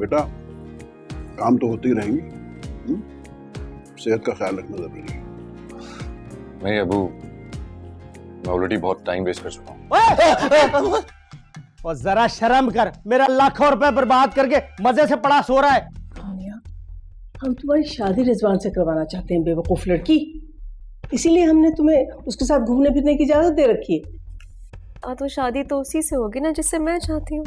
बेटा काम तो होती रहेंगी, सेहत का ख्याल रखना जरूरी है। नहीं अबू, मैं ऑलरेडी बहुत टाइम वेस्ट कर चुका हूँ। और जरा शर्म कर, मेरा लाखों रुपए बर्बाद करके मजे से पड़ा सो रहा है। हम तुम्हारी शादी रिजवान से करवाना चाहते हैं, बेवकूफ लड़की। इसीलिए हमने तुम्हें उसके साथ घूमने फिरने की इजाजत दे रखी है। तो शादी तो उसी से होगी ना जिससे मैं चाहती हूँ।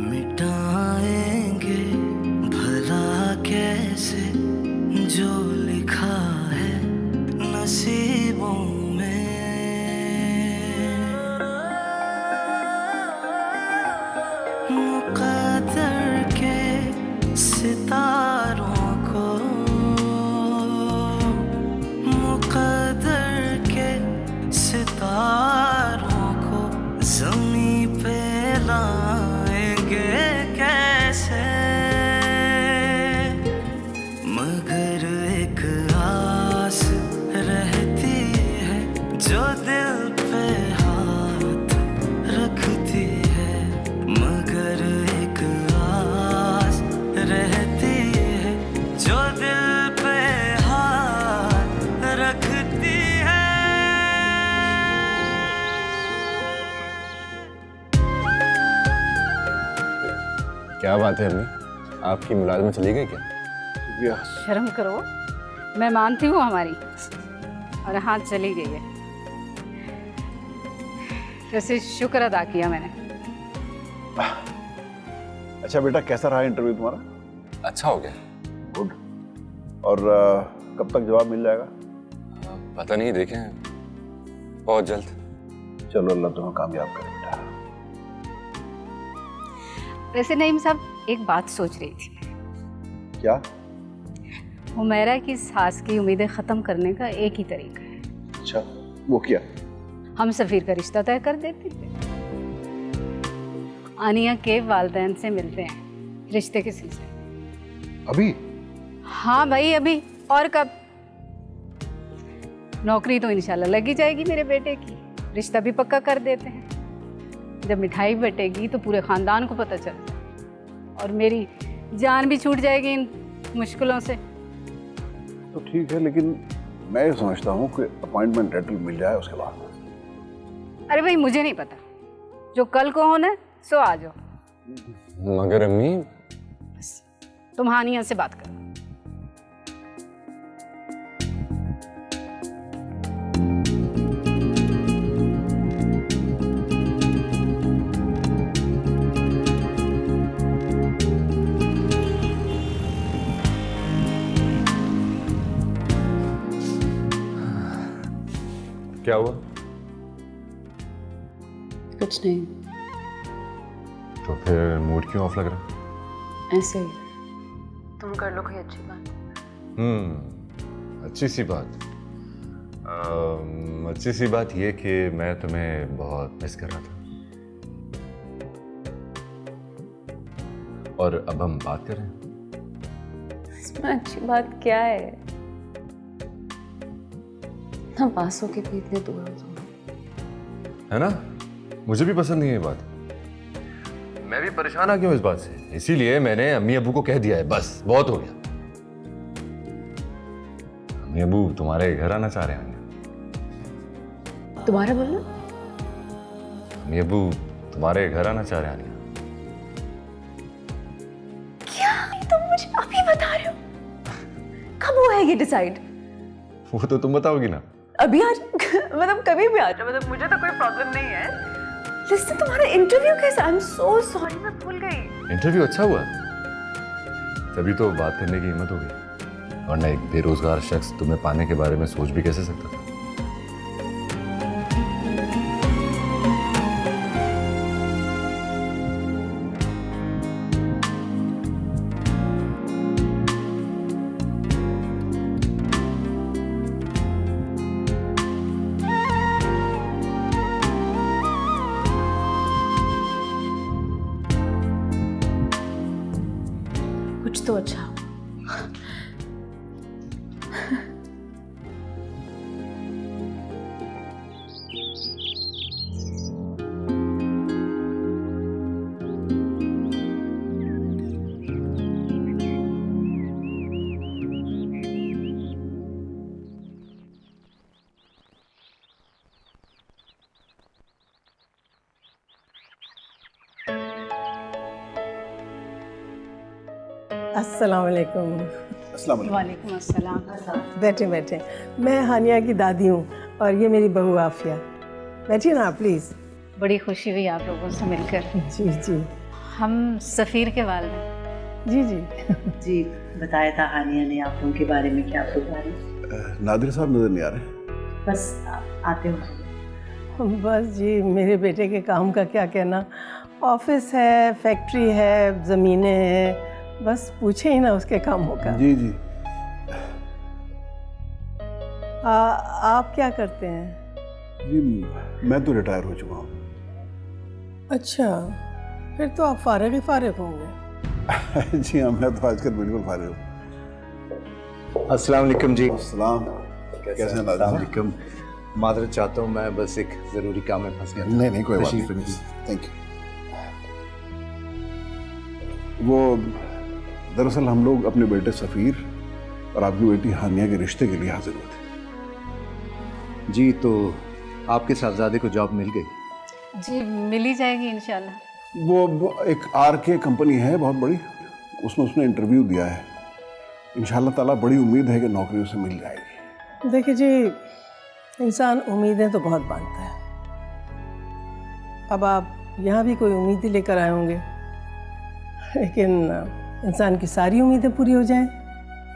मिटाएंगे भला कैसे जो लिखा है नसीबों में। मुक़द्दर के सितारों को, मुक़द्दर के सितारों को ज़मीं पे लाएंगे कैसे। मगर एक आस रहती है जो दिल पे हाथ रखती है। मगर एक आस रहती है जो दिल पे हाथ रखती है। क्या बात है अम्मी, आपकी मुलाजमत चली गई क्या? शर्म करो, मैं मानती हूँ हमारी, और हाँ चली गई है। वैसे शुक्र अदा किया मैंने। अच्छा बेटा, कैसा रहा इंटरव्यू तुम्हारा? अच्छा हो गया। गुड। और कब तक जवाब मिल जाएगा? पता नहीं, देखें बहुत जल्द। चलो अल्लाह तुम्हें कामयाब करे बेटा। वैसे नईम साहब, एक बात सोच रही थी। क्या? हुमैरा की सास की उम्मीदें ख़त्म करने का एक ही तरीका है। अच्छा, वो क्या? हम सफ़ीर का रिश्ता तय कर देते थे। आनिया के वालिदैन से मिलते हैं रिश्ते के सिलसिले। अभी? हाँ भाई, अभी। और कब? नौकरी तो इंशाल्लाह लगी जाएगी मेरे बेटे की, रिश्ता भी पक्का कर देते हैं। जब मिठाई बटेगी तो पूरे ख़ानदान को पता चलता है, और मेरी जान भी छूट जाएगी इन मुश्किलों से। तो ठीक है, लेकिन मैं ये समझता हूँ कि अपॉइंटमेंट लेटर मिल जाए उसके बाद। अरे भाई, मुझे नहीं पता, जो कल को होना सो आ जाओ। मगर अम्मी, तुम हानिया से बात करो। क्या हुआ? कुछ नहीं, तो फिर मूड क्यों ऑफ लग रहा? ऐसे ही। तुम कर लो कोई अच्छी बात। अच्छी सी बात। अच्छी सी बात ये कि मैं तुम्हें बहुत मिस कर रहा था, और अब हम बात कर रहे हैं। इसमें अच्छी बात क्या है? ना पास होके भी इतने दूर हो जाओ, है ना? मुझे भी पसंद नहीं है ये बात। मैं भी परेशान आ गया हूँ इस बात से, इसीलिए मैंने अम्मी अबू को कह दिया है, बस बहुत हो गया। अम्मी अबू तुम्हारे घर आना चाह रहे हैं। दोबारा बोलना। अम्मी अबू तुम्हारे घर आना चाह रहे हैं। क्या तुम मुझे अभी बता रहे हो? कब हुआ है ये डिसाइड? वो तो तुम बताओगी ना। अभी आज मतलब कभी भी आज, मतलब मुझे तो कोई प्रॉब्लम नहीं है। लिस्ट, तुम्हारा इंटरव्यू कैसा? आई एम सो सॉरी, मैं भूल गई। इंटरव्यू अच्छा हुआ, तभी तो बात करने की हिम्मत हो गई, वरना एक बेरोजगार शख्स तुम्हें पाने के बारे में सोच भी कैसे सकता था। तो अच्छा हो। अस्सलाम वालेकुम। अस्सलाम वालेकुम। वालेकुम अस्सलाम। बैठे बैठे। मैं हानिया की दादी हूँ और ये मेरी बहू आफिया। बैठिए ना प्लीज़। बड़ी खुशी हुई आप लोगों से मिलकर। जी जी हम सफ़ीर के वालिद हैं। जी जी। जी बताया था हानिया ने आप लोगों के बारे में, क्या आपको बता रही? नादिर साहब नजर नहीं आ रहे। बस आते हो। बस जी, मेरे बेटे के काम का क्या कहना। ऑफिस है, फैक्ट्री है, ज़मीनें हैं, बस पूछे ही ना उसके कामों का। जी जी। आप क्या करते हैं? जी मैं तो रिटायर हो चुका हूँ। अच्छा, फिर तो आप फारिग होंगे। जी हाँ, मैं तो आजकल बिल्कुल फारिग हूँ। अस्सलाम वालेकुम जी। अस्सलाम। कैसे हैं नादिर साहब? वालेकुम। मादरत चाहता हूँ, मैं बस एक ज़रूरी काम में फंस गया था। नहीं कोई बात तशरीफ नहीं। रखिए। Thank you. वो दरअसल हम लोग अपने बेटे सफ़ीर और आपकी बेटी हानिया के रिश्ते के लिए हाजिर हुए थे। जी तो आपके साहबजादे को जॉब मिल गई? जी मिल ही जाएगी इंशाल्लाह। वो एक RK कंपनी है बहुत बड़ी, उसमें उसने इंटरव्यू दिया है। इंशाल्लाह ताला बड़ी उम्मीद है कि नौकरी उसे मिल जाएगी। देखिए जी, इंसान उम्मीदें तो बहुत बांधता है। अब आप यहाँ भी कोई उम्मीद ही लेकर आए होंगे, लेकिन इंसान की सारी उम्मीदें पूरी हो जाएं,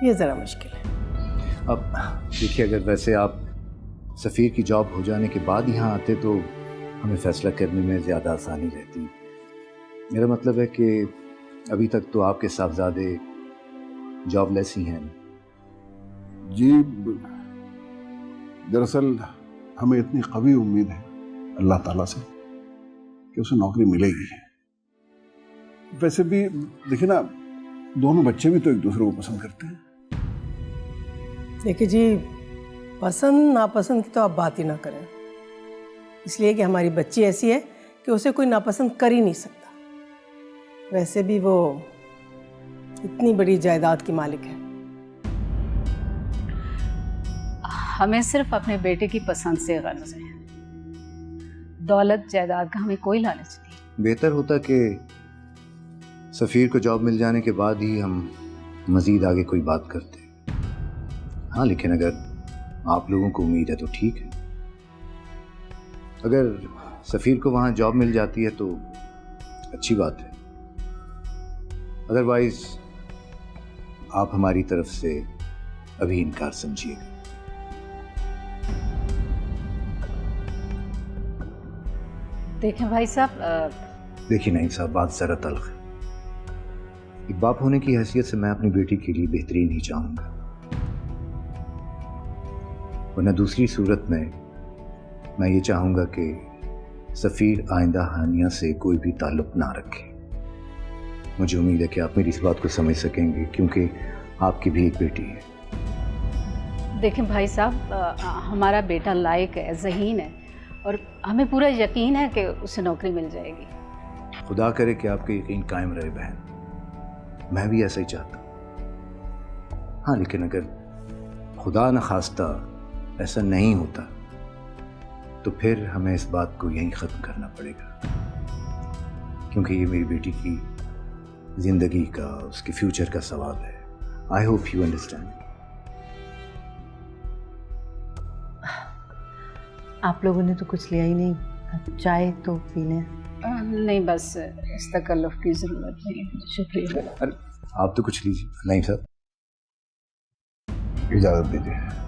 ये ज़रा मुश्किल है। अब देखिए, अगर वैसे आप सफ़ीर की जॉब हो जाने के बाद यहाँ आते तो हमें फ़ैसला करने में ज़्यादा आसानी रहती। मेरा मतलब है कि अभी तक तो आपके साहबजादे जॉबलेस ही हैं। जी दरअसल हमें इतनी कवी उम्मीद है अल्लाह ताला से कि उसे नौकरी मिलेगी। वैसे भी देखिए ना, दोनों बच्चे भी तो एक दूसरे को पसंद करते हैं। देखिए जी, पसंद नापसंद की तो आप बात ही ना करें, इसलिए कि हमारी बच्ची ऐसी है कि उसे कोई नापसंद कर ही नहीं सकता। वैसे भी वो इतनी बड़ी जायदाद की मालिक है। हमें सिर्फ अपने बेटे की पसंद से गर्ज है, दौलत जायदाद का हमें कोई लालच नहीं। बेहतर होता कि सफ़ीर को जॉब मिल जाने के बाद ही हम मज़ीद आगे कोई बात करते। हाँ, लेकिन अगर आप लोगों को उम्मीद है तो ठीक है। अगर सफ़ीर को वहाँ जॉब मिल जाती है तो अच्छी बात है, अदरवाइज़ आप हमारी तरफ से अभी इनकार समझिएगा। देखें भाई साहब, देखिए नहीं साहब, बात ज़रा तल्ख है। एक बाप होने की हैसियत से मैं अपनी बेटी के लिए बेहतरीन ही चाहूँगा, वरना दूसरी सूरत में मैं ये चाहूँगा कि सफ़ीर आइंदा हानिया से कोई भी ताल्लुक़ ना रखे। मुझे उम्मीद है कि आप मेरी इस बात को समझ सकेंगे, क्योंकि आपकी भी एक बेटी है। देखें भाई साहब, हमारा बेटा लायक है, ज़हीन है और हमें पूरा यकीन है कि उसे नौकरी मिल जाएगी। खुदा करे कि आपका यकीन कायम रहे बहन, मैं भी ऐसा ही चाहता हूँ। हाँ, लेकिन अगर खुदा न खास्ता ऐसा नहीं होता तो फिर हमें इस बात को यहीं ख़त्म करना पड़ेगा, क्योंकि ये मेरी बेटी की ज़िंदगी का, उसके फ्यूचर का सवाल है। I hope you understand. आप लोगों ने तो कुछ लिया ही नहीं, चाय तो पी लें। नहीं, बस इस तकल्लुफ़ की ज़रूरत नहीं। शुक्रिया। अरे आप तो कुछ लीजिए। नहीं सर, इजाज़त दीजिए।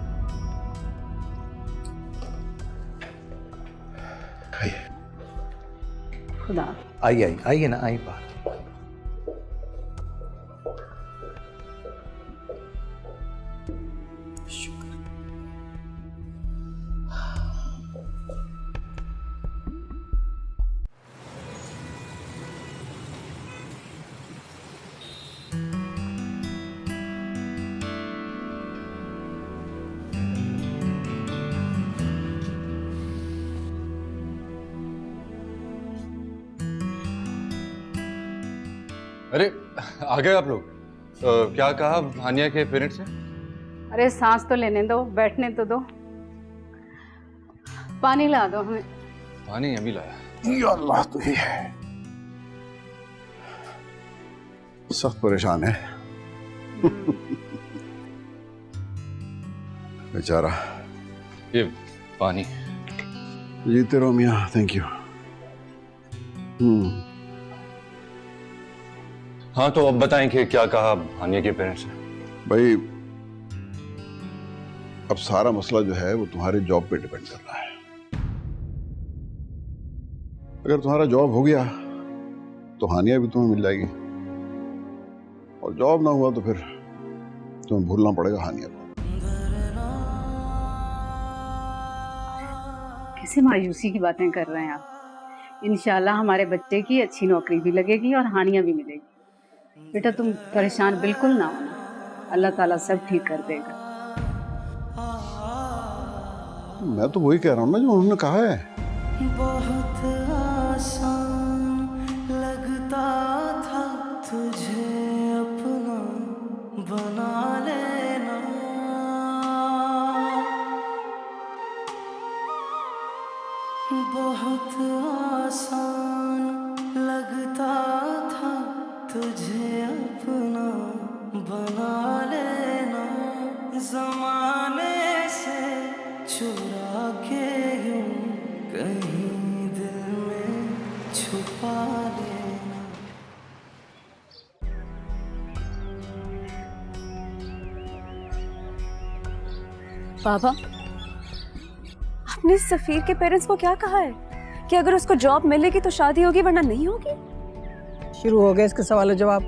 खुदा। आइए आइए ना, आइए बाहर। अरे आ गए आप लोग। क्या कहा हानिया के पेरेंट्स ने? अरे सांस तो लेने दो, बैठने तो दो, पानी ला दो हमें। पानी अभी लाया। या अल्लाह, तो ही है, सख्त परेशान है बेचारा। ये पानी। जीते रहो मियाँ, थैंक यू। हाँ तो अब बताएं कि क्या कहा हानिया के पेरेंट्स ने? भाई अब सारा मसला जो है वो तुम्हारे जॉब पे डिपेंड कर रहा है। अगर तुम्हारा जॉब हो गया तो हानिया भी तुम्हें मिल जाएगी, और जॉब ना हुआ तो फिर तुम्हें भूलना पड़ेगा हानिया को। कैसे मायूसी की बातें कर रहे हैं आप? इंशाल्लाह हमारे बच्चे की अच्छी नौकरी भी लगेगी और हानिया भी मिलेगी। बेटा तुम परेशान बिल्कुल ना होना, अल्लाह ताला सब ठीक कर देगा। मैं तो वही कह रहा हूँ ना जो उन्होंने कहा है। बहुत आसान लगता था तुझे अपना बना लेना, बहुत आसान लगता था तुझे अपना बना लेना, ज़माने से चुरा के यूं कहीं दिल में छुपा लेना। बाबा, आपने सफीर के पेरेंट्स को क्या कहा है कि अगर उसको जॉब मिलेगी तो शादी होगी वरना नहीं होगी? शुरू हो गए इसके सवाल जवाब।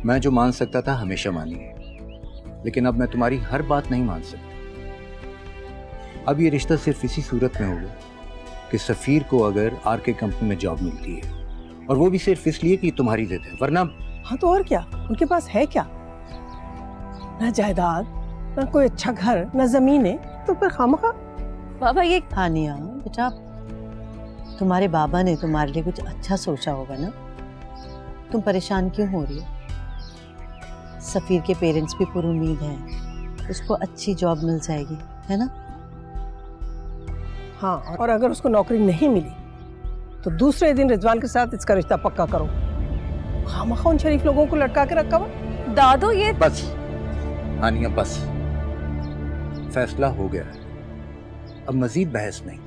मैं जो मान सकता था हमेशा मानी है, लेकिन अब मैं तुम्हारी हर बात नहीं मान सकता। अब ये रिश्ता सिर्फ इसी सूरत में होगा कि सफ़ीर को अगर आर के कंपनी में जॉब मिलती है, और वो भी सिर्फ इसलिए कि तुम्हारी जिद है, वरना। हाँ तो और क्या, उनके पास है क्या? ना जायदाद, ना कोई अच्छा घर, ना जमीन है, तो फिर खामखा। बाबा ये हानिया बेटा, तुम्हारे बाबा ने तुम्हारे लिए कुछ अच्छा सोचा होगा ना, तुम परेशान क्यों हो रही हो? सफ़ीर के पेरेंट्स भी पूरी उम्मीद हैं उसको अच्छी जॉब मिल जाएगी, है ना? हाँ, और अगर उसको नौकरी नहीं मिली तो दूसरे दिन रिजवान के साथ इसका रिश्ता पक्का करो। खामखा उन शरीफ लोगों को लटका के रखा हुआ। दादू ये बस हानिया, बस फैसला हो गया है, अब मजीद बहस नहीं।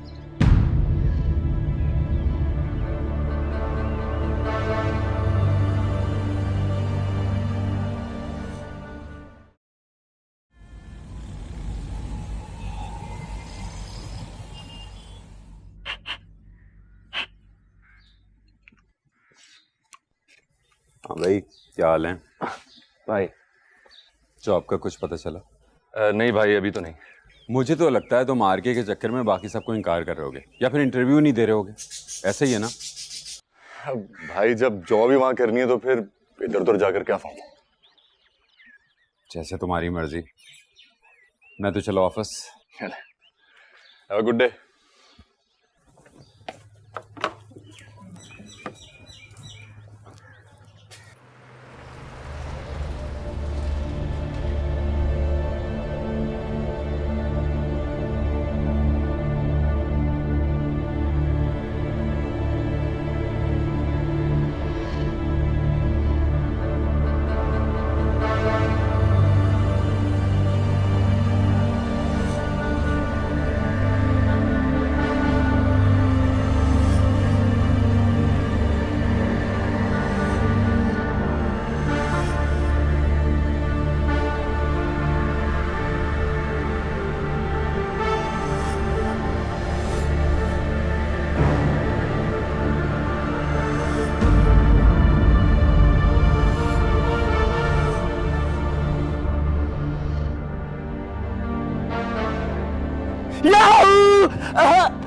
हाँ भाई, क्या हाल है भाई? जॉब का कुछ पता चला? नहीं भाई, अभी तो नहीं। मुझे तो लगता है तुम आरके के चक्कर में बाकी सबको इनकार कर रहे होगे, या फिर इंटरव्यू नहीं दे रहे होगे। ऐसे ही है ना? भाई जब जॉब ही वहां करनी है तो फिर इधर उधर जाकर क्या फायदा? जैसे तुम्हारी मर्जी। मैं तो चलो office. Have a good day.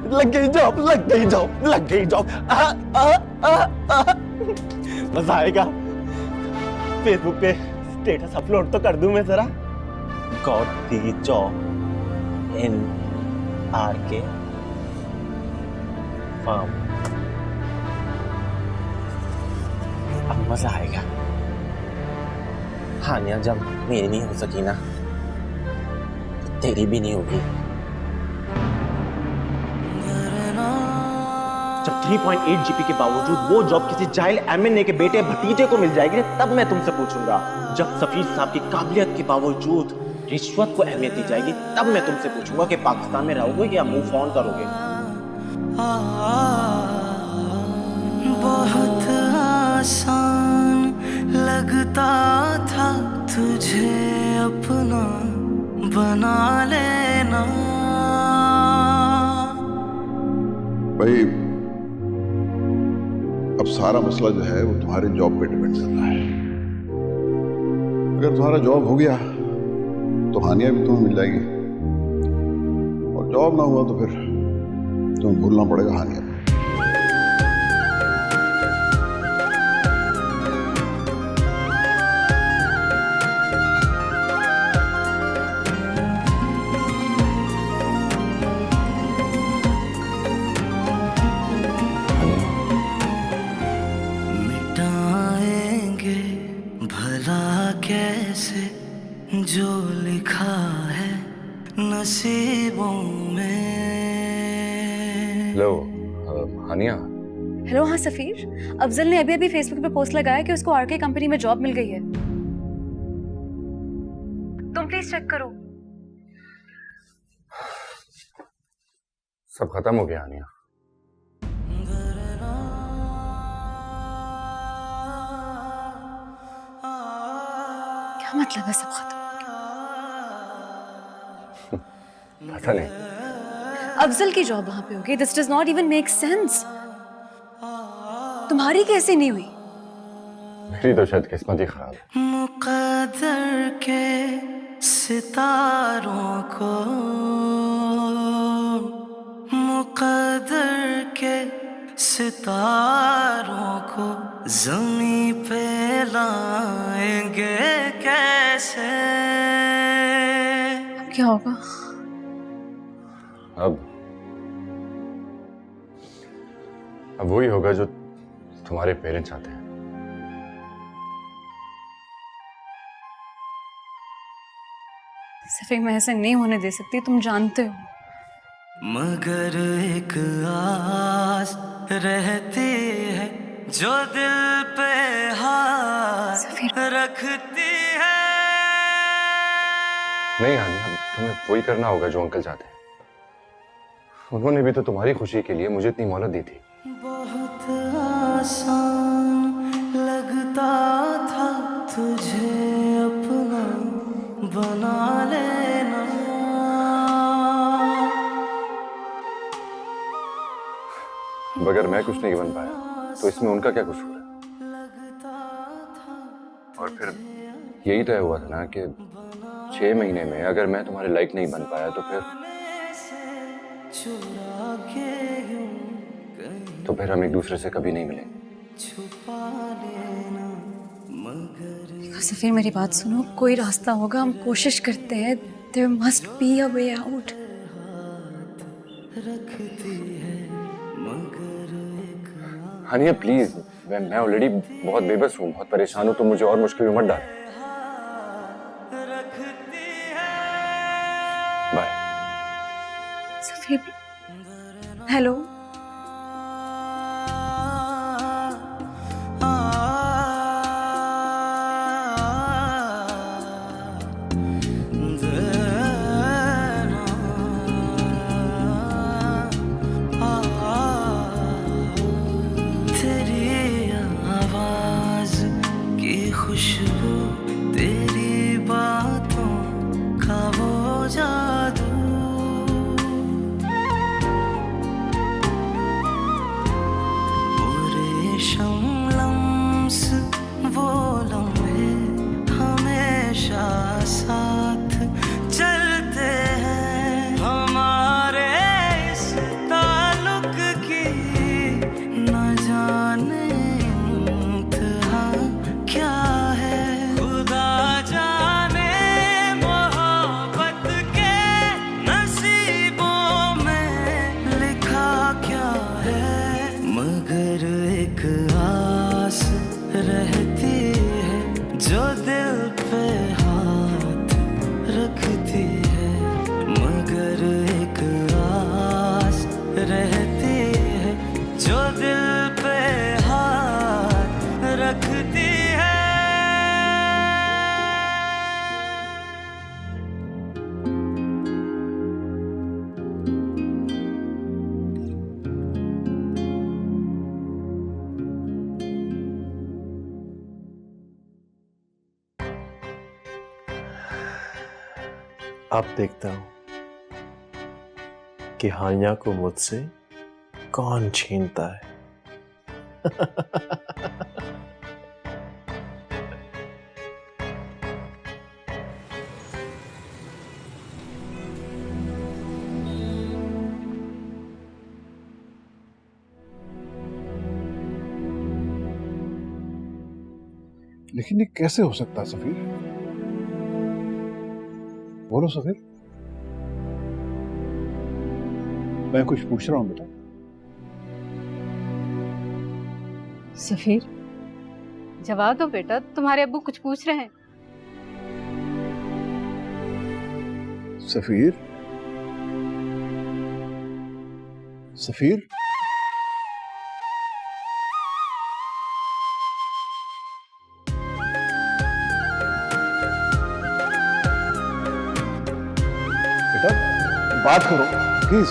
लग गई जॉब, लग गई जॉब, लग गई जॉब। मजा आएगा। फेसबुक पे स्टेटस अपलोड तो कर दूं मैं जरा। Got the job in RK farm. अब मजा आएगा। हानिया जब मेरी नहीं हो सकी ना, तो तेरी भी नहीं होगी। जब 3.8 जीपी के बावजूद वो जॉब किसी जाहिल एमएनए के बेटे भतीजे को मिल जाएगी, तब मैं तुमसे पूछूंगा। जब सफीर साहब की काबिलियत के बावजूद रिश्वत को अहमियत दी जाएगी, तब मैं तुमसे पूछूंगा कि पाकिस्तान में रहोगे या मूव ऑन करोगे। बहुत आसान लगता था तुझे अपना बना लेना। भाई अब सारा मसला जो है वो तुम्हारे जॉब पे डिपेंड कर रहा है। अगर तुम्हारा जॉब हो गया तो हानिया भी तुम्हें मिल जाएगी, और जॉब ना हुआ तो फिर तुम्हें भूलना पड़ेगा हानिया। मिटाएंगे भला कैसे जो लिखा है नसीबों में। हेलो हानिया। हेलो, हाँ सफीर। अफजल ने अभी अभी फेसबुक पे पोस्ट लगाया कि उसको आरके कंपनी में जॉब मिल गई है। तुम प्लीज चेक करो। सब खत्म हो गया हानिया। क्या मतलब है सब खत्म? पता नहीं। अफजल की जॉब वहां पे होगी। This does not even make sense. तुम्हारी कैसे नहीं हुई? मेरी तो शायद किस्मत ही खराब है। मुक़द्दर के सितारों को, मुक़द्दर के सितारों को ज़मीं पे लाएंगे कैसे? क्या होगा? अब वही होगा जो तुम्हारे पेरेंट्स चाहते हैं। सफीर, मैं ऐसे नहीं होने दे सकती, तुम जानते हो। मगर एक आस रहती है जो दिल पे हाथ रखती है। नहीं हानिया, तुम्हें वही करना होगा जो अंकल चाहते हैं। उन्होंने भी तो तुम्हारी खुशी के लिए मुझे इतनी मोहलत दी थी। बहुत आसान लगता था तुझे अपना बना लेना। अब अगर मैं कुछ नहीं बन पाया तो इसमें उनका क्या कसूर है? और फिर यही तय हुआ था ना कि 6 महीने में अगर मैं तुम्हारे लायक नहीं बन पाया तो फिर हम एक दूसरे से कभी नहीं मिलेंगे। सफीर, मेरी बात सुनो। कोई रास्ता होगा, हम कोशिश करते हैं। There must be a way out. Haniya please, मैं ऑलरेडी बहुत बेबस हूँ, बहुत परेशान हूँ, तो मुझे और मुश्किल में मत डाल। बाय। सफीर, हेलो। खुशबू तेरी बातों का वो जादू, अब देखता हूं कि हानिया को मुझसे कौन छीनता है। लेकिन ये कैसे हो सकता है सफीर? बोलो सफीर। मैं कुछ पूछ रहा हूं बेटा। सफीर, जवाब दो बेटा, तुम्हारे अब्बू कुछ पूछ रहे हैं। सफीर, सफीर, बेटा बात करो प्लीज।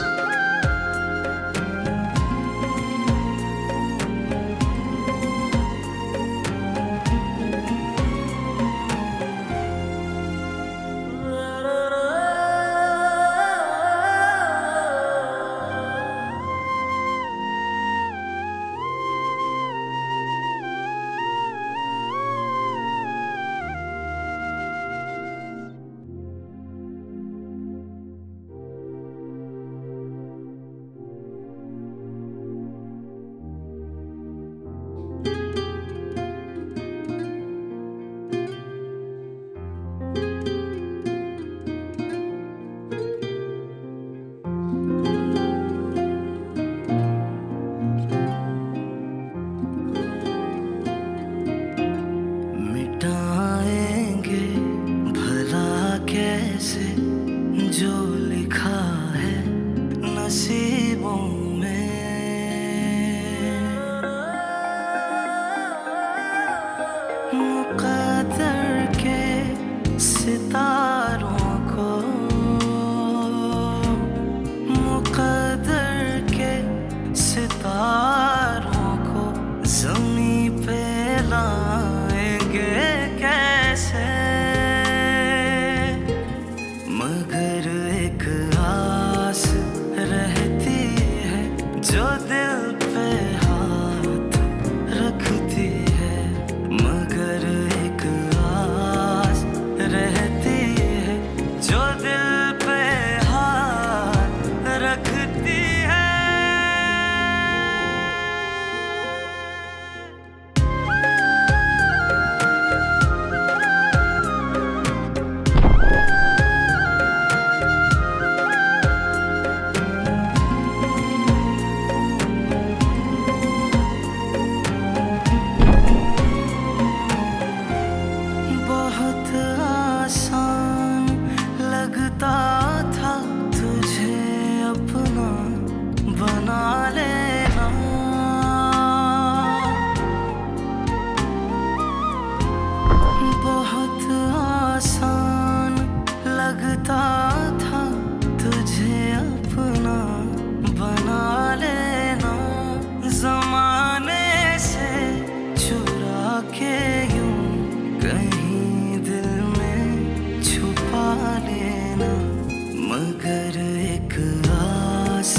मिटाएंगे भला कैसे जो लिखा है नसीबों में। मुक़द्दर के सितारों को, मुक़द्दर के सितारों को ज़मीं पे लाएंगे कैसे। मगर एक आस रहती है जो दिल पे हाथ रखती है। मगर एक आस रहती है जो दिल पे हाथ रखती है। बहुत आसान लगता था तुझे अपना बना लेना। बहुत आसान लगता था तुझे अपना बना लेना। ज़माने से चुरा के यूं कहीं दिल में छुपा लेना। मगर एक आस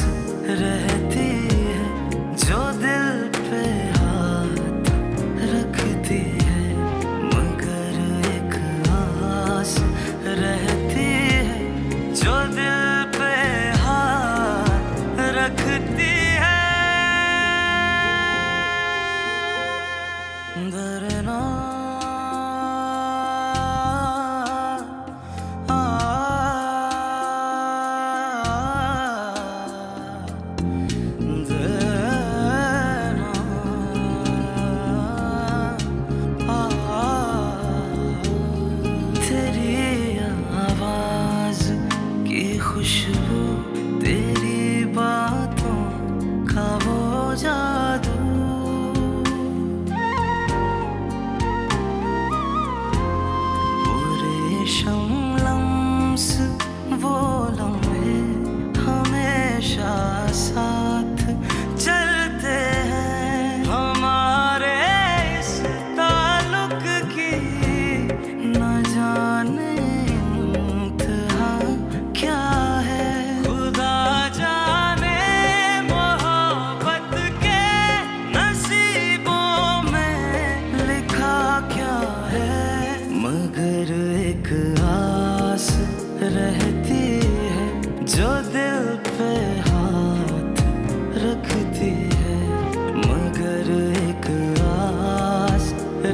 रहती है जो दिल पे हाथ रखती है। मगर एक आस रहती है जो दिल पे हाथ रखती है। डरना तेरी आवाज की खुशबू, तेरी बातों का वो जादू। रेशम लम्स वो लम्हे हमेशा साथ चलते हैं। हमारे इस ताल्लुक की न जाने इंतहा दिल पे हाथ रखती है, मगर एक आस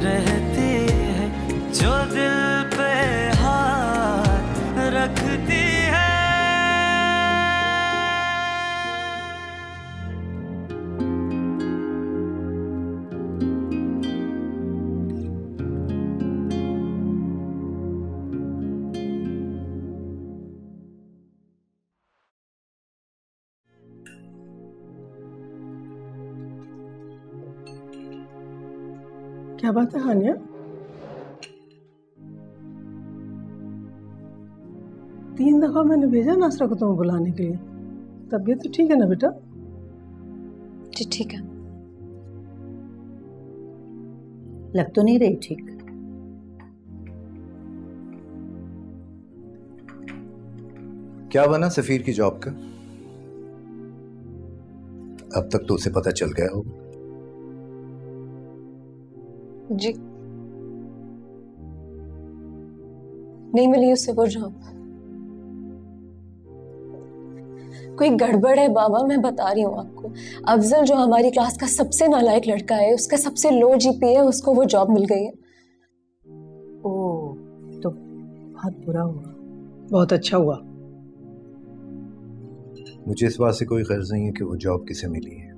रहती है, जो दिल पे हाथ रखती है। क्या बात है हानिया? 3 दफा मैंने भेजा नासरा को तुम्हें बुलाने के लिए। तबीयत तो ठीक है ना बेटा? जी ठीक है। लग तो नहीं रही ठीक। क्या बना सफीर की जॉब का? अब तक तो उसे पता चल गया होगा। जी नहीं मिली उससे वो जॉब। कोई गड़बड़ है बाबा, मैं बता रही हूँ आपको। अफजल जो हमारी क्लास का सबसे नालायक लड़का है, उसका सबसे लो जीपीए है, उसको वो जॉब मिल गई है। ओह, तो बहुत बुरा हुआ। बहुत अच्छा हुआ। मुझे इस बात से कोई गर्ज नहीं है कि वो जॉब किसे मिली है।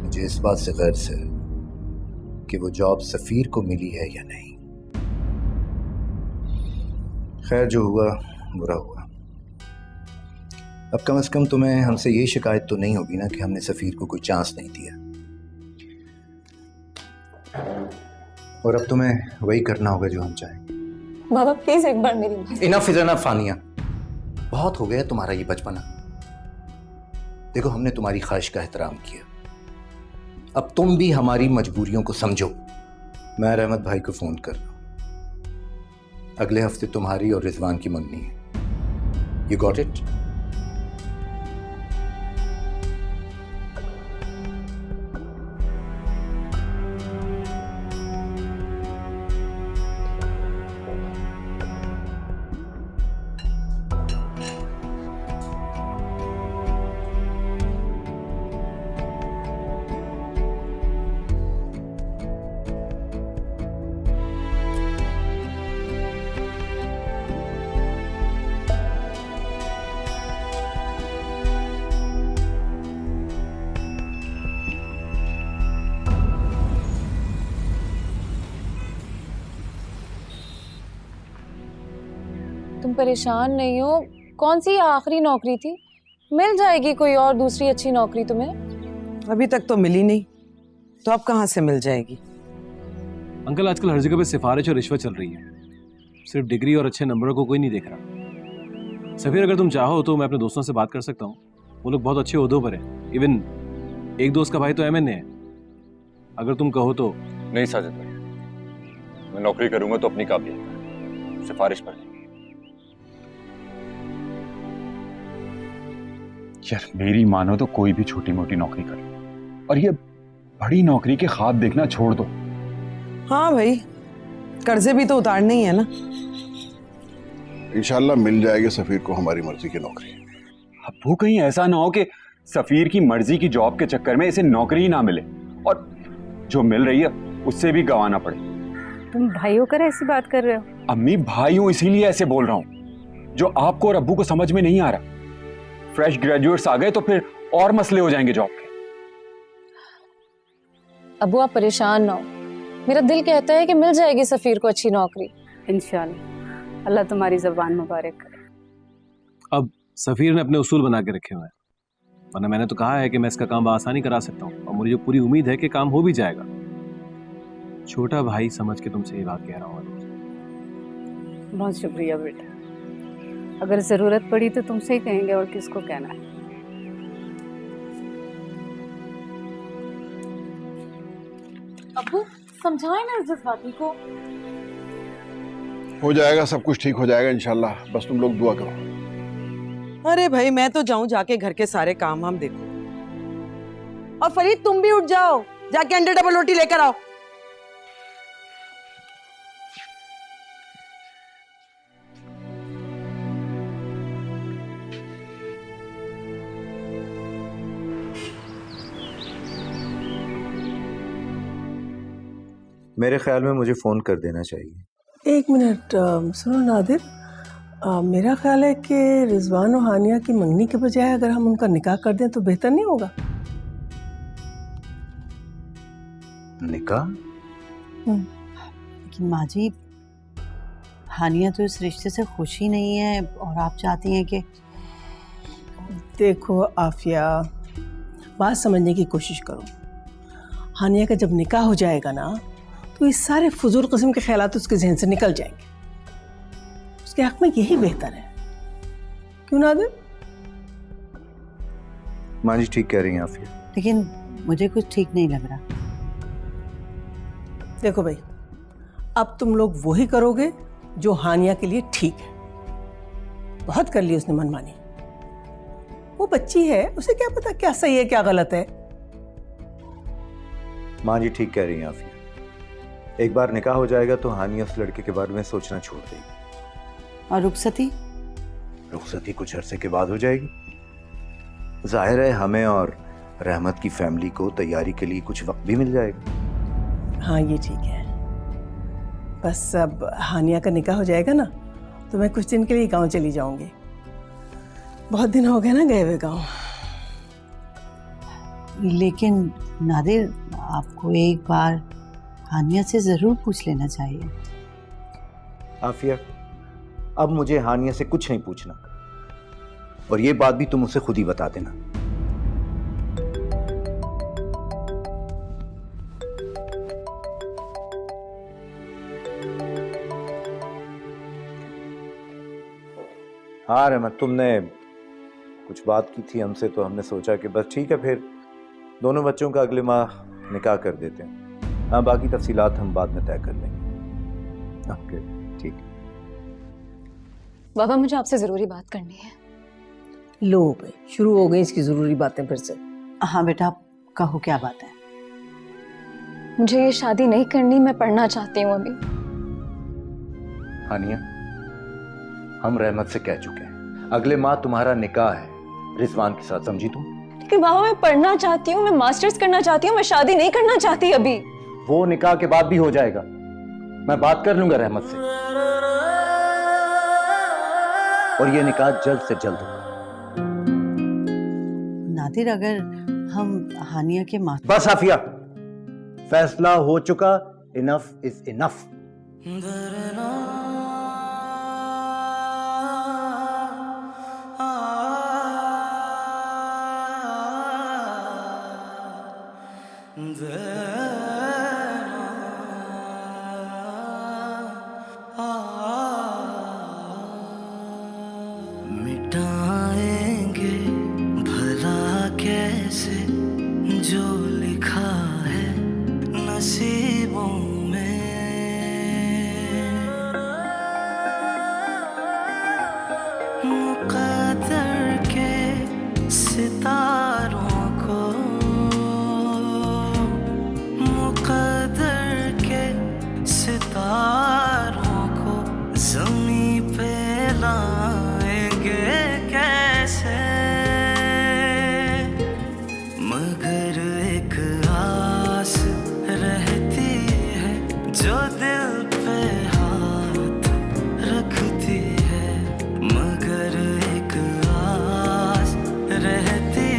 मुझे इस बात से गर्ज है कि वो जॉब सफीर को मिली है या नहीं। खैर, जो हुआ बुरा हुआ। अब कम से कम तुम्हें हमसे ये शिकायत तो नहीं होगी ना कि हमने सफीर को कोई चांस नहीं दिया। और अब तुम्हें वही करना होगा जो हम चाहें। बाबा प्लीज एक बार मेरी बात। इनफ इज इनफ फानिया, बहुत हो गया तुम्हारा ये बचपना। देखो, हमने तुम्हारी ख्वाहिश का एहतराम किया, अब तुम भी हमारी मजबूरियों को समझो। मैं रहमत भाई को फोन कर रहा हूं। अगले हफ्ते तुम्हारी और रिजवान की मंगनी है। You got it? तुम परेशान नहीं हो? कौन सी आखिरी नौकरी थी? मिल जाएगी कोई और दूसरी अच्छी नौकरी तुम्हें। अभी तक तो मिली नहीं, तो अब कहाँ से मिल जाएगी? अंकल, आजकल हर जगह पे सिफारिश और रिश्वत चल रही है। सिर्फ डिग्री और अच्छे नंबरों को कोई नहीं देख रहा। सफीर, अगर तुम चाहो तो मैं अपने दोस्तों से बात कर सकता हूँ। वो लोग बहुत अच्छे ओहदों पर हैं। इवन एक दोस्त का भाई तो MNA है। अगर तुम कहो तो। नहीं साजिद भाई, मैं नौकरी करूंगा तो अपनी काबिलियत पर, सिफारिश पर नहीं। यार मेरी मानो तो कोई भी छोटी मोटी नौकरी कर, और ये बड़ी नौकरी के ख्वाब देखना छोड़ दो। हाँ भाई, कर्जे भी तो उतारने ही है ना। इंशाल्लाह मिल जाएगी सफीर को हमारी मर्जी की नौकरी। अब वो कहीं ऐसा ना हो कि सफीर की मर्जी की जॉब के चक्कर में इसे नौकरी ही ना मिले, और जो मिल रही है उससे भी गंवाना पड़े। तुम भाई होकर ऐसी बात कर रहे हो? अम्मी, भाई हूं इसीलिए ऐसे बोल रहा हूं। जो आपको और अब्बू को समझ में नहीं आ रहा। फ्रेश ग्रेजुएट्स आ गए तो फिर और मसले हो जाएंगे जॉब के। अबू आप परेशान ना हो, मेरा दिल कहता है कि मिल जाएगी सफीर को अच्छी नौकरी। इंशाल्लाह, अल्लाह तुम्हारी ज़बान मुबारक करे। अब सफीर ने अपने उसूल बना के रखे हुए हैं, वरना मैंने तो कहा है कि मैं इसका काम आसानी करा सकता हूँ, और मुझे जो पूरी उम्मीद है कि काम हो भी जाएगा। छोटा भाई समझ के तुमसे ये बात कह रहा हूँ। बहुत शुक्रिया बेटा। अगर ज़रूरत पड़ी तो तुमसे ही कहेंगे, और किसको कहना है। अबू समझाए ना इस जज्बाती को। हो जाएगा, सब कुछ ठीक हो जाएगा इंशाल्लाह, बस तुम लोग दुआ करो। अरे भाई, मैं तो जाऊं जाके घर के सारे काम हम देखो। और फरीद, तुम भी उठ जाओ, जाके अंडे डबल रोटी लेकर आओ। मेरे ख्याल में मुझे फ़ोन कर देना चाहिए। एक मिनट, सुनो नादिर, मेरा ख्याल है कि रिजवान और हानिया की मंगनी के बजाय अगर हम उनका निकाह कर दें तो बेहतर नहीं होगा? निकाह? लेकिन माँ जी, हानिया तो इस रिश्ते से खुश ही नहीं है और आप चाहती हैं कि... देखो आफिया, बात समझने की कोशिश करो। हानिया का जब निकाह हो जाएगा ना तो ये सारे फजूल किस्म के ख्यालात उसके जहन से निकल जाएंगे। उसके हक में यही बेहतर है, क्यों नादिर? माँ जी ठीक कह रही हैं आफिया। लेकिन मुझे कुछ ठीक नहीं लग रहा। देखो भाई, अब तुम लोग वही करोगे जो हानिया के लिए ठीक है। बहुत कर ली उसने मनमानी, वो बच्ची है, उसे क्या पता क्या सही है क्या गलत है। माँ जी ठीक कह रही हैं आफिया। एक बार निकाह हो जाएगा तो हानिया उस लड़के के बारे में सोचना छोड़ देगी। और रुखसती? रुखसती कुछ अरसे के बाद हो जाएगी। जाहिर है हमें और रहमत की फैमिली को तैयारी के लिए कुछ वक्त भी मिल जाएगा। हाँ ये ठीक है। बस अब हानिया का निकाह हो जाएगा ना तो मैं कुछ दिन के लिए गांव चली जाऊंगी। बहुत दिन हो गए ना गए हुए गांव। लेकिन नादिर, आपको एक बार हानिया से जरूर पूछ लेना चाहिए। आफिया, अब मुझे हानिया से कुछ नहीं पूछना, और ये बात भी तुम उसे खुद ही बता देना। हाँ रहमत, तुमने कुछ बात की थी हमसे तो हमने सोचा कि बस ठीक है, फिर दोनों बच्चों का अगले माह निकाह कर देते हैं। हाँ, बाकी तफसीलात हम बाद में तय कर लेंगे। ओके ठीक। बाबा मुझे आपसे जरूरी बात करनी है। लो भाई, शुरू हो गई इसकी जरूरी बातें फिर से। हाँ बेटा, कहो क्या बात है? मुझे ये शादी नहीं करनी, मैं पढ़ना चाहती हूँ अभी। हानिया, हम रहमत से कह चुके हैं अगले माह तुम्हारा निकाह है रिजवान के साथ, समझी तुम? लेकिन बाबा मैं पढ़ना चाहती हूँ, मैं मास्टर्स करना चाहती हूँ, मैं शादी नहीं करना चाहती अभी। वो निकाह के बाद भी हो जाएगा, मैं बात कर लूंगा रहमत से, और ये निकाह जल्द से जल्द होगा। नादिर, अगर हम हानिया के माँ... बस आफिया, फैसला हो चुका, इनफ इज इनफ। मिटाएंगे भला कैसे जो लिखा है नसीबों में, मुक़द्दर के सितारों को, मुक़द्दर के सितारों को ज़मीं पे लाएंगे कैसे, मगर एक आस रहती है जो दिल पे हाथ रखती है, मगर एक आस रहती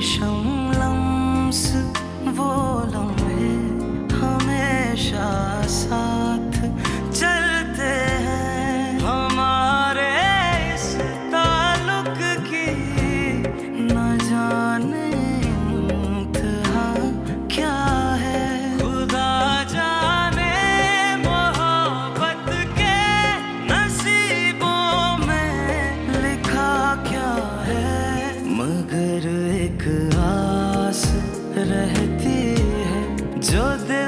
रेशम लम्स वो लम्हे हमेशा साथ चलते हैं। हमारे इस ताल्लुक की न जाने इंतहा क्या है। खुदा जाने मोहब्बत के नसीबों में लिखा क्या है। मगर एक आस रहती है जो दिल